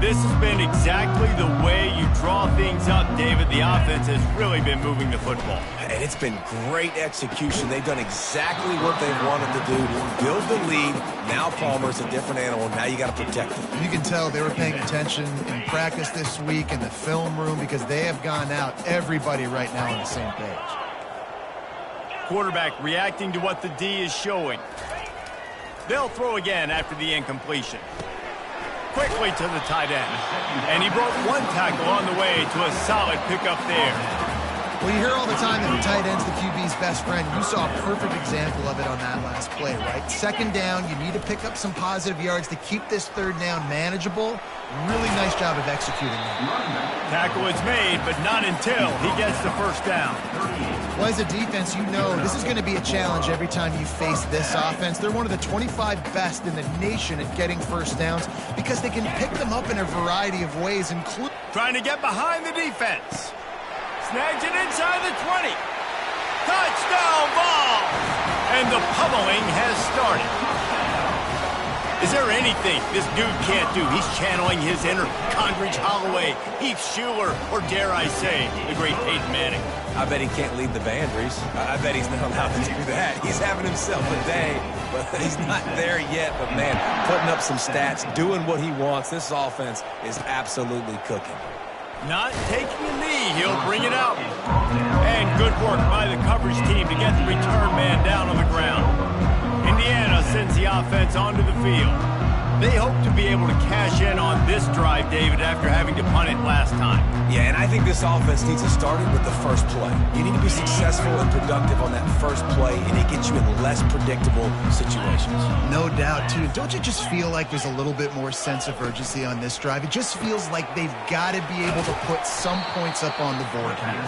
This has been exactly the way you draw things up, David. The offense has really been moving the football. And it's been great execution. They've done exactly what they've wanted to do. Build the lead. Now Palmer's a different animal. Now you got to protect him. You can tell they were paying attention in practice this week in the film room because they have gone out, everybody right now on the same page. Quarterback reacting to what the D is showing. They'll throw again after the incompletion. Quickly to the tight end. And he broke one tackle on the way to a solid pickup there. Well, you hear all the time that the tight end's the QB's best friend. You saw a perfect example of it on that last play, right? 2nd down, you need to pick up some positive yards to keep this 3rd down manageable. Really nice job of executing that. Tackle is made, but not until he gets the first down. Well, as a defense, you know this is going to be a challenge every time you face this offense. They're one of the 25 best in the nation at getting first downs because they can pick them up in a variety of ways, including trying to get behind the defense. Snags it inside the 20. Touchdown ball! And the pummeling has started. Is there anything this dude can't do? He's channeling his inner Condridge Holloway, Heath Schuler, or dare I say, the great Peyton Manning. I bet he can't lead the band, Reese. I bet he's not allowed to do that. He's having himself a day, but he's not there yet. But, man, putting up some stats, doing what he wants. This offense is absolutely cooking. Not taking a knee. He'll bring it out. And good work by the coverage team to get the return man down on the ground. Indiana sends the offense onto the field. They hope to be able to cash in on this drive, David, after having to punt it last time. Yeah, and I think this offense needs to start it with the first play. You need to be successful and productive on that first play, and it gets you in less predictable situations. No doubt, too. Don't you just feel like there's a little bit more sense of urgency on this drive? It just feels like they've got to be able to put some points up on the board here.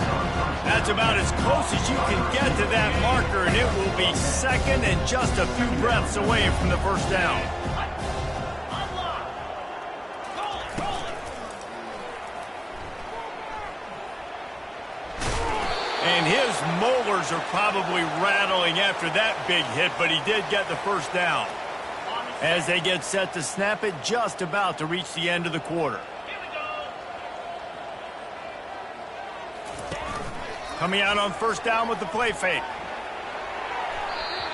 That's about as close as you can get to that marker, and it will be 2nd and just a few breaths away from the first down. And his molars are probably rattling after that big hit, but he did get the first down. As they get set to snap it, just about to reach the end of the quarter. Coming out on first down with the play fake.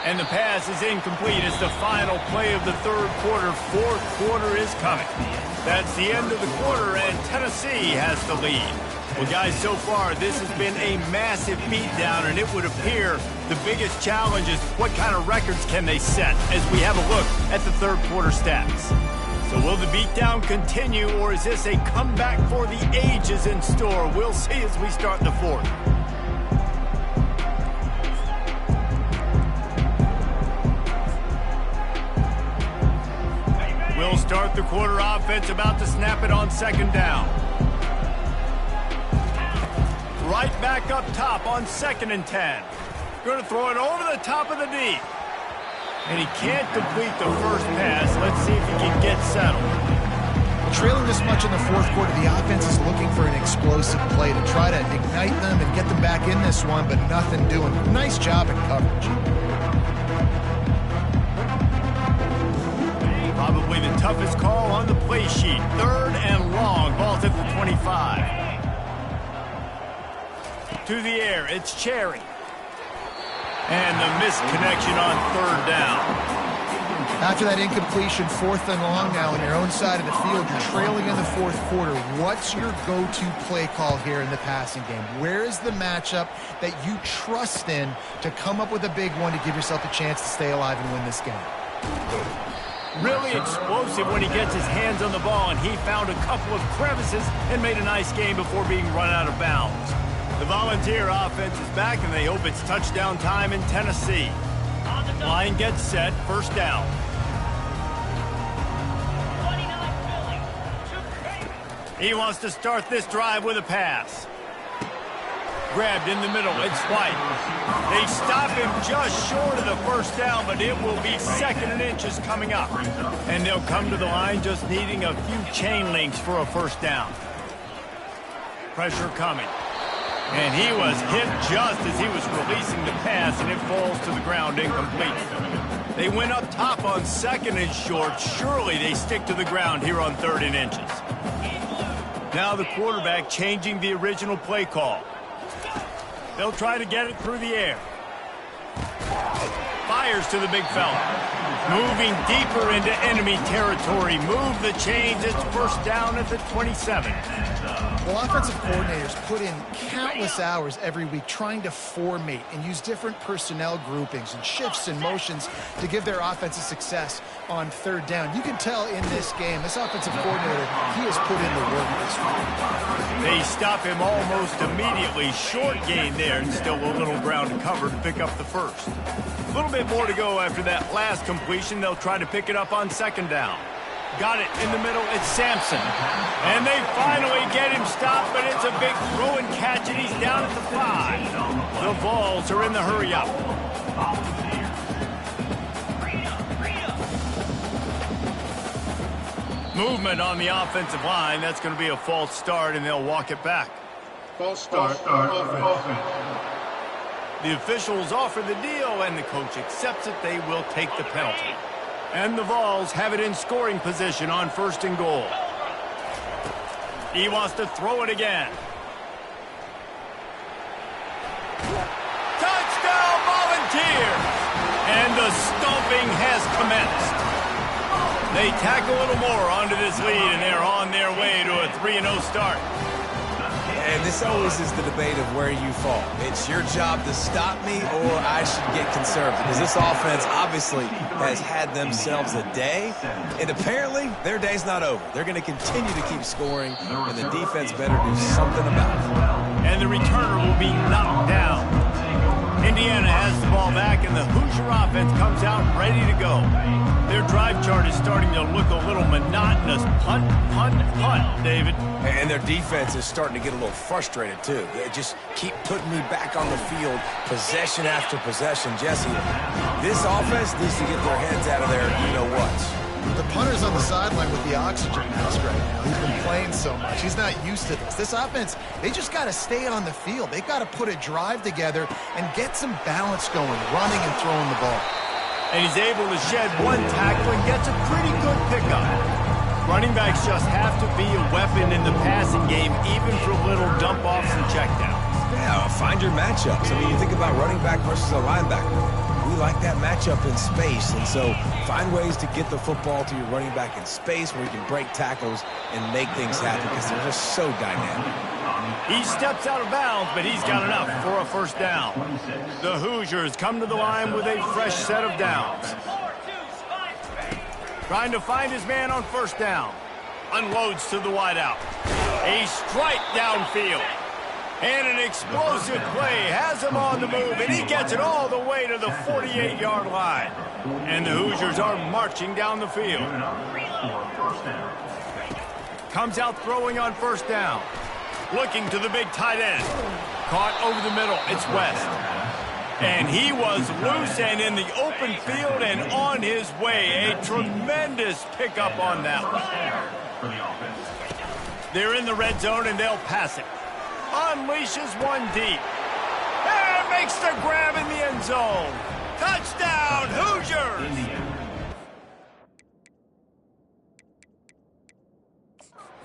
And the pass is incomplete. It's the final play of the 3rd quarter. 4th quarter is coming. That's the end of the quarter, and Tennessee has the lead. Well, guys, so far, this has been a massive beatdown, and it would appear the biggest challenge is what kind of records can they set as we have a look at the 3rd quarter stats. So will the beatdown continue, or is this a comeback for the ages in store? We'll see as we start the 4th. We'll start the quarter offense, about to snap it on 2nd down. Right back up top on 2nd and 10. Going to throw it over the top of the D. And he can't complete the first pass. Let's see if he can get settled. Trailing this much in the fourth quarter, the offense is looking for an explosive play to try to ignite them and get them back in this one, but nothing doing. Nice job in coverage. Probably the toughest call on the play sheet. 3rd and long. Ball's at the 25. To the air, it's Cherry. And the missed connection on 3rd down. After that incompletion, 4th and long now on your own side of the field, you're trailing in the fourth quarter. What's your go-to play call here in the passing game? Where is the matchup that you trust in to come up with a big one to give yourself a chance to stay alive and win this game? Really explosive when he gets his hands on the ball, and he found a couple of crevices and made a nice game before being run out of bounds. The Volunteer offense is back, and they hope it's touchdown time in Tennessee. Line gets set, 1st down. He wants to start this drive with a pass. Grabbed in the middle, it's White. They stop him just short of the 1st down, but it will be 2nd and inches coming up. And they'll come to the line just needing a few chain links for a 1st down. Pressure coming. And he was hit just as he was releasing the pass, and it falls to the ground incomplete. They went up top on 2nd and short. Surely they stick to the ground here on 3rd and inches. Now the quarterback changing the original play call. They'll try to get it through the air. Fires to the big fella. Moving deeper into enemy territory. Move the chains. It's 1st down at the 27. Well, offensive coordinators put in countless hours every week trying to formate and use different personnel groupings and shifts and motions to give their offensive success on 3rd down. You can tell in this game, this offensive coordinator, he has put in the work this week. They stop him almost immediately. Short gain there, and still a little ground to cover to pick up the 1st. A little bit more to go after that last completion. They'll try to pick it up on 2nd down. Got it in the middle. It's Sampson. And they finally get him stopped, but it's a big throw and catch, and he's down at the 5. The Vols are in the hurry-up. Movement on the offensive line. That's going to be a false start, and they'll walk it back. False start. The officials offer the deal, and the coach accepts it. They will take the penalty. And the Vols have it in scoring position on 1st and goal. He wants to throw it again. Touchdown, Volunteers! And the stomping has commenced. They tack a little more onto this lead, and they're on their way to a 3-0 start. And this always is the debate of where you fall. It's your job to stop me, or I should get conservative. Because this offense obviously has had themselves a day, and apparently their day's not over. They're going to continue to keep scoring, and the defense better do something about it. And the returner will be knocked down. Indiana has the ball back, and the Hoosier offense comes out ready to go. Their drive chart is starting to look a little monotonous. Punt, punt, punt, David. And their defense is starting to get a little frustrated, too. They just keep putting me back on the field, possession after possession. Jesse, this offense needs to get their heads out of there, you-know-what. The punter's on the sideline with the oxygen mask right now. He's been playing so much. He's not used to this. This offense, they just got to stay on the field. They got to put a drive together and get some balance going, running and throwing the ball. And he's able to shed one tackle and gets a pretty good pickup. Running backs just have to be a weapon in the passing game, even for little dump-offs and checkdowns. Yeah, find your matchups. I mean, you think about running back versus a linebacker. We like that matchup in space, and so find ways to get the football to your running back in space where you can break tackles and make things happen because they're just so dynamic. He steps out of bounds, but he's got enough for a 1st down. The Hoosiers come to the line with a fresh set of downs. Trying to find his man on 1st down. Unloads to the wideout. A strike downfield. And an explosive play has him on the move, and he gets it all the way to the 48-yard line. And the Hoosiers are marching down the field. Comes out throwing on 1st down. Looking to the big tight end. Caught over the middle. It's West. And he was loose and in the open field and on his way. A tremendous pickup on that one. for the offense. They're in the red zone, and they'll pass it. Unleashes one deep. And makes the grab in the end zone. Touchdown, Hoosiers!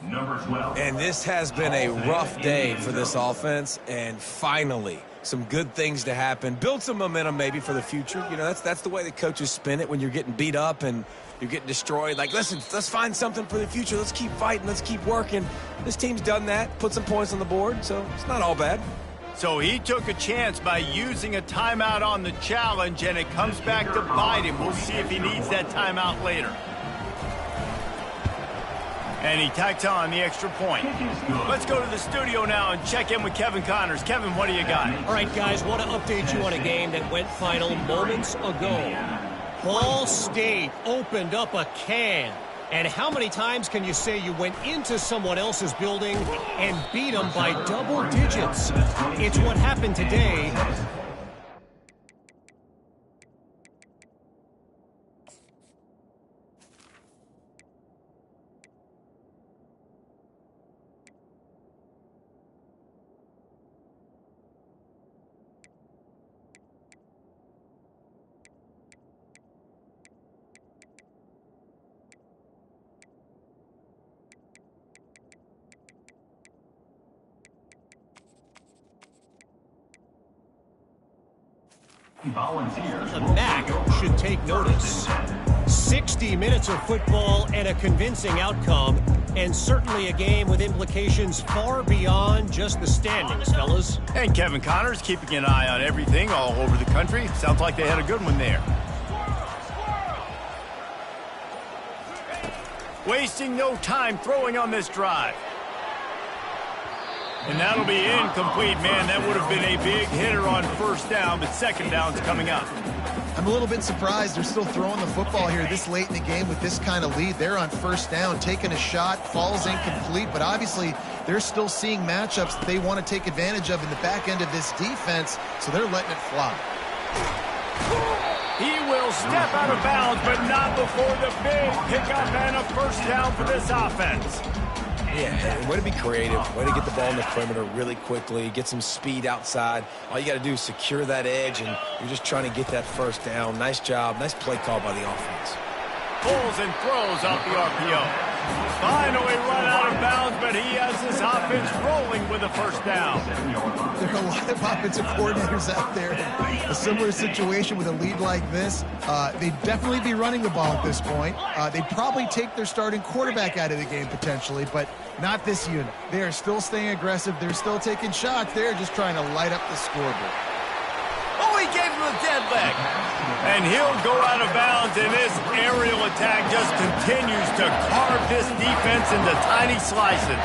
Number 12. And this has been a rough day for this offense, and finally, some good things to happen. Build some momentum maybe for the future. You know, that's the way the coaches spin it when you're getting beat up and you're getting destroyed. Like, listen, let's find something for the future. Let's keep fighting. Let's keep working. This team's done that, put some points on the board, so it's not all bad. So he took a chance by using a timeout on the challenge, and it comes back to bite him. We'll see if he needs that timeout later. And he tacks on the extra point. Let's go to the studio now and check in with Kevin Connors. Kevin, what do you got? All right, guys, want to update you on a game that went final moments ago. Ball State opened up a can. And how many times can you say you went into someone else's building and beat them by double digits? It's what happened today. Volunteers. The MAC should take notice. 60 minutes of football and a convincing outcome, and certainly a game with implications far beyond just the standings, fellas. And Kevin Connors keeping an eye on everything all over the country. Sounds like they had a good one there. Wasting no time throwing on this drive. And that'll be incomplete, man. That would have been a big hitter on first down, but second down's coming up. I'm a little bit surprised they're still throwing the football here this late in the game with this kind of lead. They're on first down, taking a shot, falls incomplete, but obviously they're still seeing matchups that they want to take advantage of in the back end of this defense, so they're letting it fly. He will step out of bounds, but not before the big pickup and a first down for this offense. Yeah, way to be creative, way to get the ball in the perimeter really quickly, get some speed outside. All you got to do is secure that edge, and you're just trying to get that first down. Nice job, nice play call by the offense. Pulls and throws off the RPO. Finally run out of bounds, but he has this offense rolling with a first down. There are a lot of offensive coordinators out there in a similar situation with a lead like this. They'd definitely be running the ball at this point. They'd probably take their starting quarterback out of the game potentially, but not this unit. They are still staying aggressive. They're still taking shots. They're just trying to light up the scoreboard. Oh, he gave him a dead leg. And he'll go out of bounds, and this aerial attack just continues to carve this defense into tiny slices.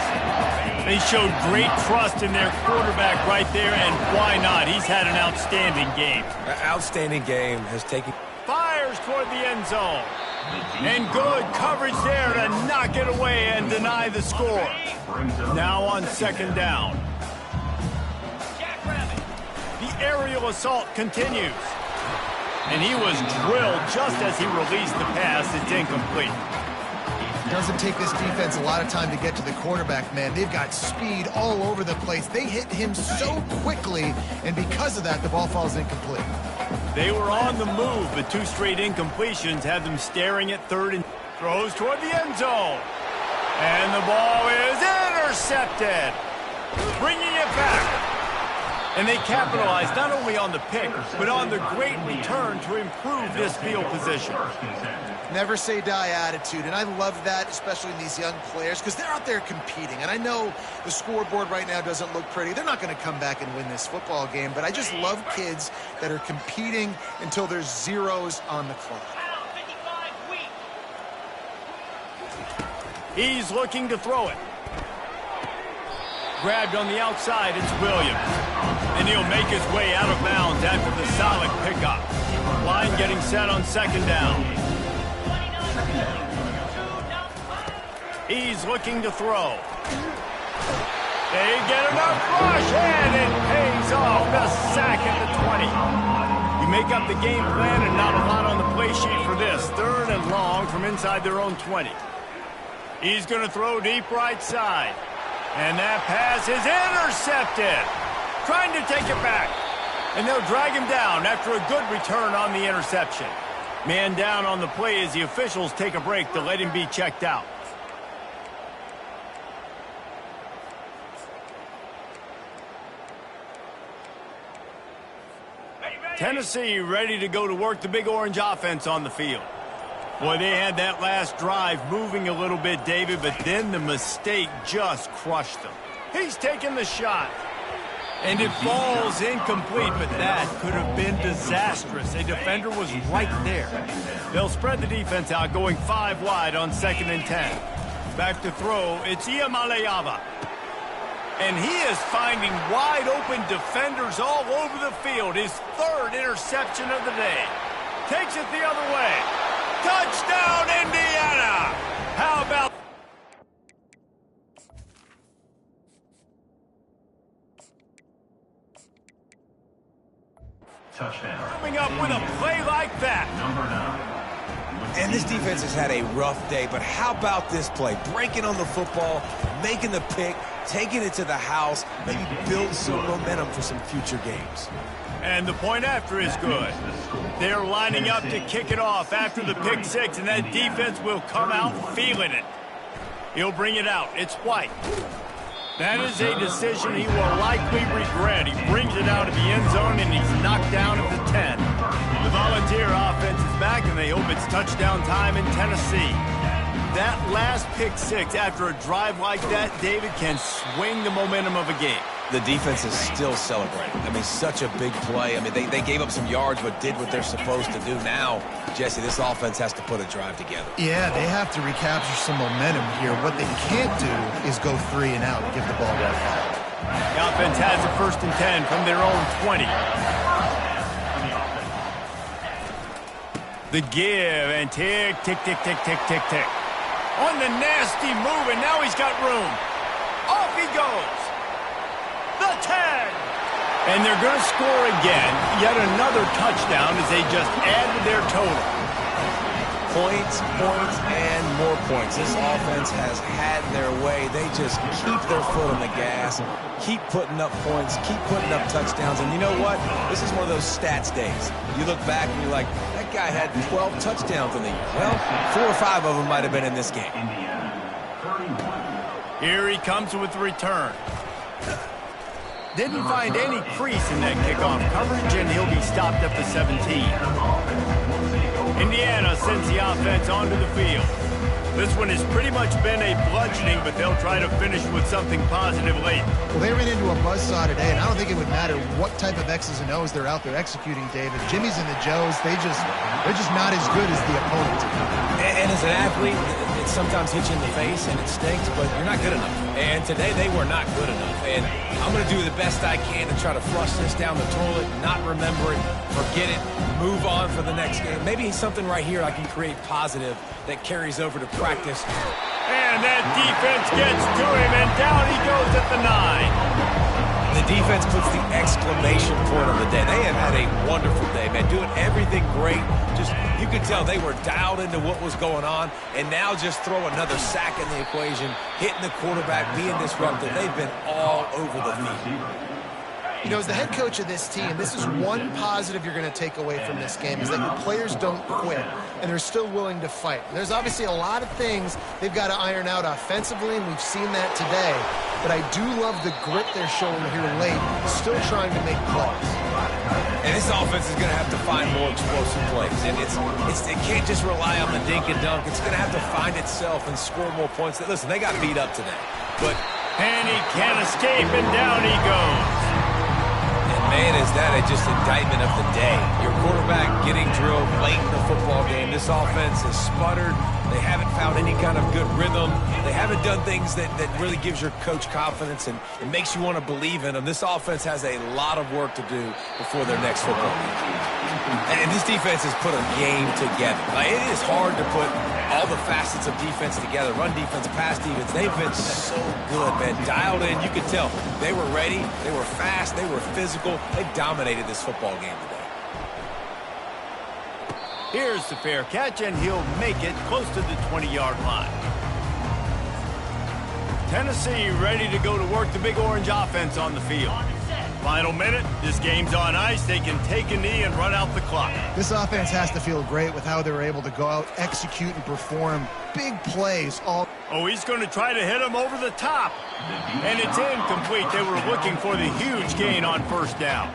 They showed great trust in their quarterback right there, and why not? He's had an outstanding game. Outstanding game has taken... Fires toward the end zone. And good coverage there to knock it away and deny the score. Now on second down. The aerial assault continues. And he was drilled just as he released the pass. It's incomplete. It doesn't take this defense a lot of time to get to the quarterback, man. They've got speed all over the place. They hit him so quickly, and because of that, the ball falls incomplete. They were on the move, but two straight incompletions had them staring at third and throws toward the end zone. And the ball is intercepted, bringing it back. And they capitalized not only on the pick, but on the great return to improve this field position. Never say die attitude, and I love that, especially in these young players, because they're out there competing. And I know the scoreboard right now doesn't look pretty. They're not going to come back and win this football game, but I just love kids that are competing until there's zeros on the clock. He's looking to throw it. Grabbed on the outside, it's Williams. And he'll make his way out of bounds after the solid pickup. Line getting set on second down. He's looking to throw. They get enough rush, and it pays off. The sack at the 20. You make up the game plan, and not a lot on the play sheet for this. Third and long from inside their own 20. He's going to throw deep right side. And that pass is intercepted. Trying to take it back. And they'll drag him down after a good return on the interception. Man down on the play as the officials take a break to let him be checked out. Tennessee ready to go to work the Big Orange offense on the field. Boy, they had that last drive moving a little bit, David, but then the mistake just crushed them. He's taking the shot. And it falls incomplete, but that could have been disastrous. A defender was right there. They'll spread the defense out, going 5 wide on 2nd and 10. Back to throw, it's Iamaleava. And he is finding wide-open defenders all over the field. His 3rd interception of the day. Takes it the other way. Touchdown, Indiana! How about... Touchdown. Coming up with a play like that. Number 9. And this defense has had a rough day, but how about this play? Breaking on the football, making the pick, taking it to the house, maybe build some momentum for some future games. And the point after is good. They're lining up to kick it off after the pick 6, and that defense will come out feeling it. He'll bring it out. It's White. That is a decision he will likely regret. He brings it out of the end zone, and he's knocked down at the 10. The Volunteer offense is back, and they hope it's touchdown time in Tennessee. That last pick 6 after a drive like that, David, can swing the momentum of a game. The defense is still celebrating. I mean, such a big play. I mean, they gave up some yards but did what they're supposed to do. Now, Jesse, this offense has to put a drive together. Yeah, they have to recapture some momentum here. What they can't do is go 3 and out and give the ball right back. The offense has a 1st and 10 from their own 20. The give and tick, tick, tick, tick, tick, tick, tick. On the nasty move, and now he's got room. Off he goes. The 10. And they're going to score again. Yet another touchdown as they just add to their total. Points, points, and more points. This offense has had their way. They just keep their foot on the gas, keep putting up points, keep putting up touchdowns. And you know what? This is one of those stats days. You look back and you're like, that guy had 12 touchdowns in the year. Well, 4 or 5 of them might have been in this game. Here he comes with the return. Didn't find any crease in that kickoff coverage, and he'll be stopped at the 17. Indiana sends the offense onto the field. This one has pretty much been a bludgeoning, but they'll try to finish with something positive late. Well, they ran into a buzzsaw today, and I don't think it would matter what type of X's and O's they're out there executing, David. Jimmy's and the Joes, they're just not as good as the opponent. And as an athlete, it sometimes hits you in the face and it stinks, but you're not good enough. And today they were not good enough. And I'm going to do the best I can to try to flush this down the toilet, not remember it, forget it, move on for the next game. Maybe something right here I can create positive that carries over to practice. And that defense gets to him, and down he goes at the 9. The defense puts the exclamation point on the day. They have had a wonderful day, man. Doing everything great. Just, you could tell they were dialed into what was going on. And now just throw another sack in the equation, hitting the quarterback, being disruptive. They've been all over the field. You know, as the head coach of this team, this is one positive you're going to take away from this game, is that your players don't quit, and they're still willing to fight. There's obviously a lot of things they've got to iron out offensively, and we've seen that today. But I do love the grit they're showing here late, still trying to make plays. And this offense is going to have to find more explosive plays. And it can't just rely on the dink and dunk. It's going to have to find itself and score more points. Listen, they got beat up today. And he can't escape, and down he goes. Man, is that just indictment of the day. Your quarterback getting drilled late in the football game. This offense has sputtered. They haven't found any kind of good rhythm. They haven't done things that really gives your coach confidence and it makes you want to believe in them. This offense has a lot of work to do before their next football game. And this defense has put a game together. Like, it is hard to put all the facets of defense together. Run defense, pass defense. They've been so good, man. Dialed in. You could tell they were ready. They were fast. They were physical. They dominated this football game today. Here's the fair catch, and he'll make it close to the 20-yard line. Tennessee ready to go to work the Big Orange offense on the field. Final minute, this game's on ice. They can take a knee and run out the clock. This offense has to feel great with how they were able to go out, execute, and perform big plays all. Oh, he's going to try to hit him over the top. And it's incomplete. They were looking for the huge gain on first down.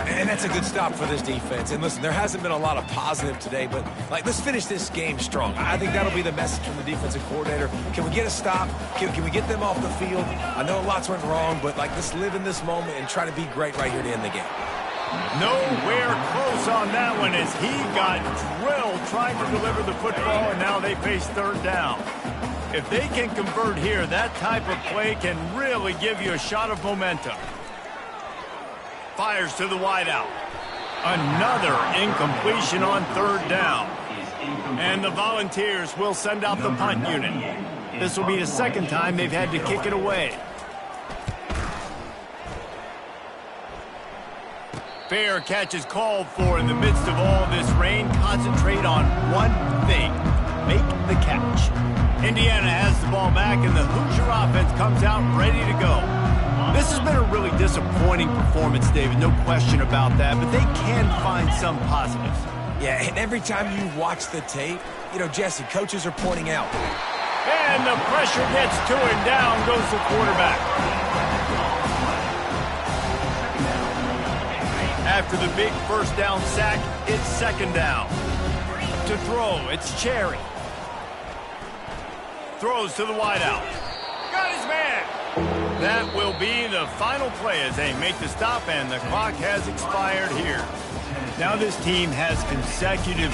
And that's a good stop for this defense. And listen, there hasn't been a lot of positive today, but let's finish this game strong. I think that'll be the message from the defensive coordinator. Can we get a stop? Can we get them off the field? I know lots went wrong, but let's live in this moment and try to be great right here to end the game. Nowhere close on that one as he got drilled trying to deliver the football, and now they face third down. If they can convert here, that type of play can really give you a shot of momentum. Fires to the wideout. Another incompletion on third down. And the Volunteers will send out the punt unit. This will be the second time they've had to kick it away. Fair catch is called for in the midst of all this rain. Concentrate on one thing. Make the catch. Indiana has the ball back, and the Hoosier offense comes out ready to go. This has been a really disappointing performance, David, no question about that, but they can find some positives. Yeah, and every time you watch the tape, Jesse, coaches are pointing out. And the pressure gets to him. Down goes the quarterback. After the big first down sack, it's second down. To throw, it's Cherry. Throws to the wideout. Got his man. That will be the final play as they make the stop, and the clock has expired here. Now this team has consecutive